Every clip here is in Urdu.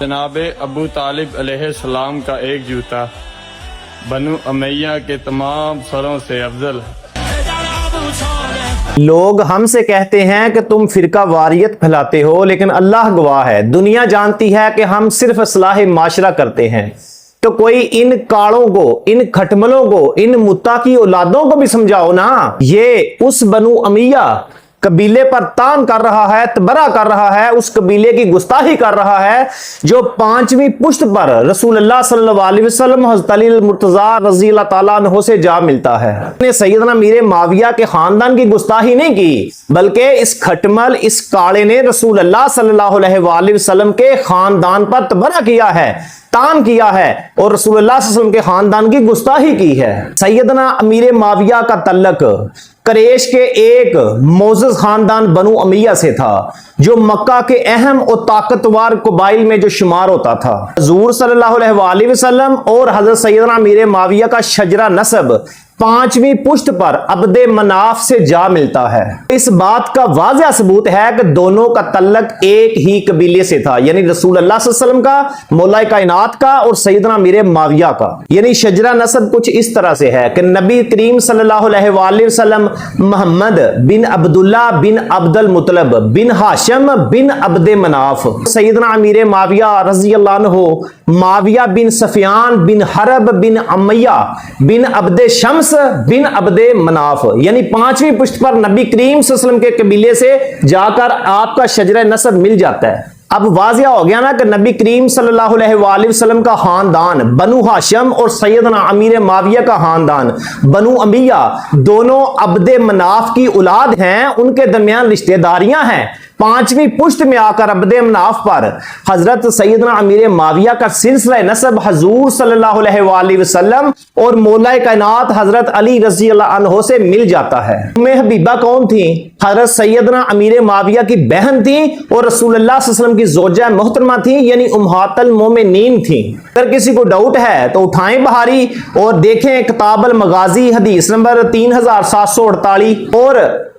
جناب ابو طالب علیہ السلام کا ایک جوتا بنو امیہ کے تمام سروں سے افضل ہے۔ لوگ ہم سے کہتے ہیں کہ تم فرقہ واریت پھیلاتے ہو، لیکن اللہ گواہ ہے، دنیا جانتی ہے کہ ہم صرف اصلاح معاشرہ کرتے ہیں۔ تو کوئی ان کاڑوں کو، ان کھٹملوں کو، ان متا کی اولادوں کو بھی سمجھاؤ نا۔ یہ اس بنو امیہ قبیلے پر تان کر رہا ہے، تبرہ کر رہا ہے، اس قبیلے کی گستاخی کر رہا ہے جو 5ویں پشت پر رسول اللہ صلی اللہ علیہ وسلم حضرت علی المرتضی رضی اللہ تعالیٰ عنہ سے جا ملتا ہے۔ سیدنا امیر معاویہ کے خاندان کی گستاخی نہیں کی، بلکہ اس کھٹمل، اس کاڑے نے رسول اللہ صلی اللہ علیہ وسلم کے خاندان پر تبرہ کیا ہے، تان کیا ہے، اور رسول اللہ صلی اللہ علیہ وسلم کے خاندان کی گستاخی کی ہے۔ سیدنا امیر معاویہ کا تعلق قریش کے ایک معزز خاندان بنو امیہ سے تھا، جو مکہ کے اہم اور طاقتور قبائل میں جو شمار ہوتا تھا۔ حضور صلی اللہ علیہ وسلم اور حضرت سیدنا امیر معاویہ کا شجرہ نسب 5ویں پشت پر عبد مناف سے جا ملتا ہے۔ اس بات کا واضح ثبوت ہے کہ دونوں کا تعلق ایک ہی قبیلے سے تھا، یعنی رسول اللہ صلی اللہ علیہ وسلم کا، مولا کائنات کا، اور سیدنا امیر معاویہ کا۔ یعنی شجرہ نسب کچھ اس طرح سے ہے کہ نبی کریم صلی اللہ علیہ وسلم محمد بن عبداللہ بن عبد المطلب بن ہاشم بن عبد مناف، سیدنا امیر معاویہ رضی اللہ عنہ معاویہ بن سفیان بن حرب بن امیہ بن عبد شمس بن عبد مناف، یعنی 5ویں پشت پر نبی کریم صلی اللہ علیہ وسلم کے قبیلے سے جا کر آپ کا شجرہ نسب مل جاتا ہے۔ اب واضح ہو گیا نا کہ نبی کریم صلی اللہ علیہ وسلم کا خاندان بنو ہاشم اور سیدنا امیر معاویہ کا خاندان بنو امیہ دونوں عبد مناف کی اولاد ہیں، ان کے درمیان رشتہ داریاں ہیں۔ 5ویں پشت میں آ کر عبد مناف پر حضرت سیدنا امیر معاویہ کا سلسلہ نسب حضور صلی اللہ علیہ وسلم اور مولا کائنات حضرت علی رضی اللہ عنہ سے مل جاتا ہے۔ حبیبہ کون تھی؟ حضرت سیدنا امیر معاویہ کی بہن تھی اور رسول اللہ صلی اللہ علیہ وسلم کی زوجہ محترمہ تھی، یعنی امہات المومنین تھی۔ اگر کسی کو ڈاؤٹ ہے تو اٹھائیں بہاری اور دیکھیں کتاب المغازی حدیث نمبر 3748۔ اور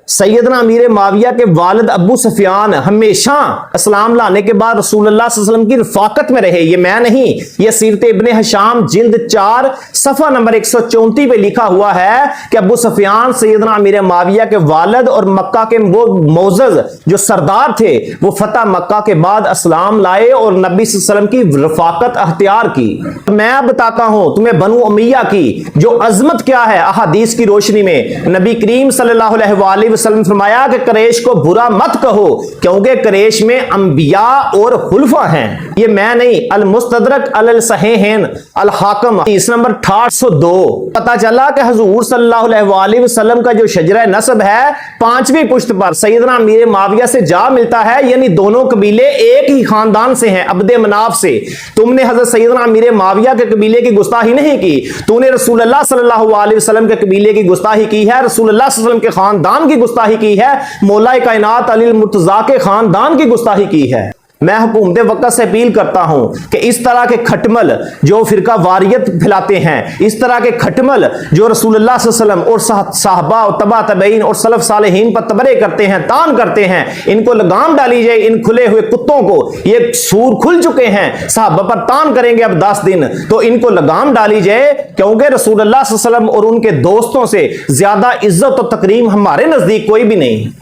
سیدنا امیر معاویہ کے والد ابو سفیان ہمیشہ اسلام لانے کے بعد رسول اللہ صلی اللہ علیہ وسلم کی رفاقت میں رہے، یہ میں نہیں، یہ سیرت ابن ہشام جلد 4 صفحہ نمبر 134 پہ لکھا ہوا ہے کہ ابو سفیان سیدنا امیر معاویہ کے والد اور مکہ کے وہ معزز جو سردار تھے، وہ فتح مکہ کے بعد اسلام لائے اور نبی صلی اللہ علیہ وسلم کی رفاقت اختیار کی۔ میں بتاتا ہوں تمہیں بنو امیہ کی جو عظمت کیا ہے احادیث کی روشنی میں۔ نبی کریم صلی اللہ علیہ وسلم فرمایا کہ قریش کو برا مت کہو، کیونکہ قریش میں انبیاء اور خلفاء ہیں۔ یہ میں نہیں، المستدرک علی الصحیحین الحاکم حدیث نمبر 6802۔ پتہ چلا کہ حضور صلی اللہ علیہ وسلم کا جو شجرہ نسب ہے 5ویں پشت پر سیدنا امیر معاویہ سے جا ملتا ہے، یعنی دونوں قبیلے ایک ہی خاندان سے ہیں، عبد مناف سے۔ تم نے حضرت سیدنا امیر معاویہ کے قبیلے کی گستاخی نہیں کی، تو نے رسول اللہ صلی اللہ علیہ وسلم کے قبیلے کی گستاخی کی ہے، رسول اللہ صلی اللہ علیہ وسلم کے خاندان کی گستاخی کی ہے، مولا کائنات علی المرتضی کے خاندان کی گستاخی کی ہے۔ میں حکومت وقت سے اپیل کرتا ہوں کہ اس طرح کے کھٹمل جو فرقہ واریت پھیلاتے ہیں، اس طرح کے کھٹمل جو رسول اللہ صلی اللہ علیہ وسلم اور صحابہ اور تبع تابعین اور سلف صالحین پر تبرے کرتے ہیں، تان کرتے ہیں، ان کو لگام ڈالی جائے۔ ان کھلے ہوئے کتوں کو، یہ سور کھل چکے ہیں، صحابہ پر تان کریں گے اب 10 دن، تو ان کو لگام ڈالی جائے، کیونکہ رسول اللہ صلی اللہ علیہ وسلم اور ان کے دوستوں سے زیادہ عزت و تکریم ہمارے نزدیک کوئی بھی نہیں۔